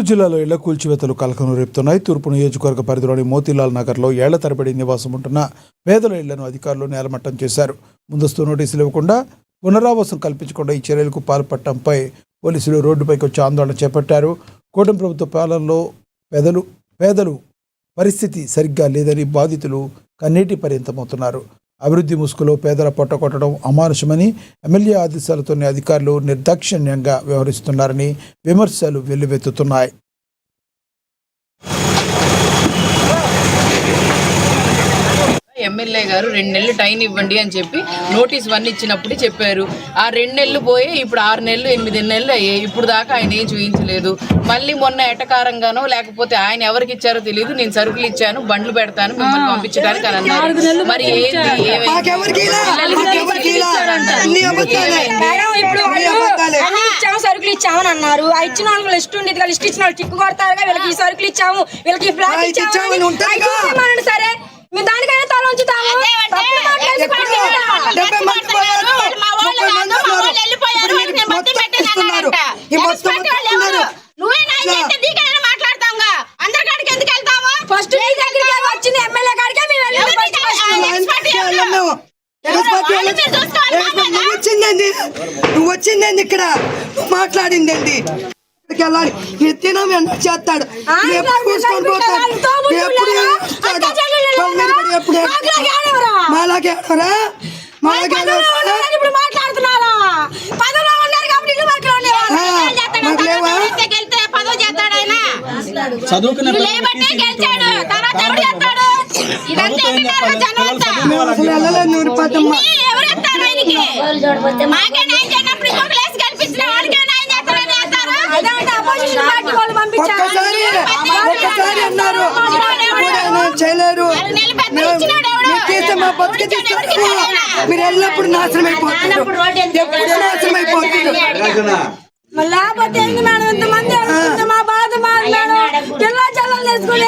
జిల్లాలో ఇళ్ల కూల్చివేతలు కలకలం రేపుతున్నాయి. తూర్పు నియోజకవర్గ పరిధిలోని మోతీలాల్ నగర్లో ఏళ్ల తరబడి నివాసం ఉంటున్న పేదల ఇళ్లను అధికారులు నేలమట్టం చేశారు. ముందస్తు నోటీసులు ఇవ్వకుండా, పునరావాసం కల్పించకుండా ఈ చర్యలకు పాల్పడటంపై పోలీసులు రోడ్డుపైకి వచ్చి ఆందోళన చేపట్టారు. కూటమి ప్రభుత్వ పాలనలో పేదలు పరిస్థితి సరిగ్గా లేదని బాధితులు కన్నీటి పర్యంతమవుతున్నారు. అభివృద్ధి ముసుగులో పేదల పొట్టకొట్టడం అమానుషమని, ఎమ్మెల్యే ఆదేశాలతోనే అధికారులు నిర్దాక్షిణ్యంగా వ్యవహరిస్తున్నారని విమర్శలు వెల్లువెత్తుతున్నాయి. ఎమ్మెల్యే గారు 2 నెలలు టైం ఇవ్వండి అని చెప్పి నోటీస్ 1 ఇచ్చినప్పుడు చెప్పారు. ఆ 2 నెలలు పోయి ఇప్పుడు 6 నెలలు 8 నెలలు అయ్యాయి. ఇప్పుడు దాకా ఆయన ఏం చూపించలేదు. మళ్ళీ మొన్న ఎటకారంగానో లేకపోతే ఆయన ఎవరికి ఇచ్చారో తెలియదు, నేను సరుకులు ఇచ్చాను, బండ్లు పెడతాను మిమ్మల్ని పంపించడానికి అని అన్నారు. మరి సరుకులు ఇచ్చామని అన్నారు. ఇచ్చిన వాళ్ళు లిస్ట్ ఉండేది, లిస్ట్ ఇచ్చిన వాళ్ళు టిక్కు కొడతారుగా, వీళ్ళకి సరుకులు ఇచ్చాము, వీళ్ళకి ఫ్లాట్ ఇచ్చాము. సరే మేము దానికైనా తల ఉంచుతాము. ఫస్ట్ వచ్చింది ఎమ్మెల్యే కాడికే నువ్వు వచ్చిందండి, ఇక్కడ నువ్వు మాట్లాడిందండి. వెళ్ళాలి తినం చేస్తాడు, చూసుకొని పోతాడు. ఒక్కసారి అన్నారు చేయలేరు, మా బతుకు మీరు వెళ్ళినప్పుడు నాశనం అయిపోతున్నారు, ఎప్పుడు నాశనం అయిపోతున్నారు. లేకపోతే ఏంది మేడం, ఇంతమంది మా బాధ పిల్ల చల్లలు వేసుకుని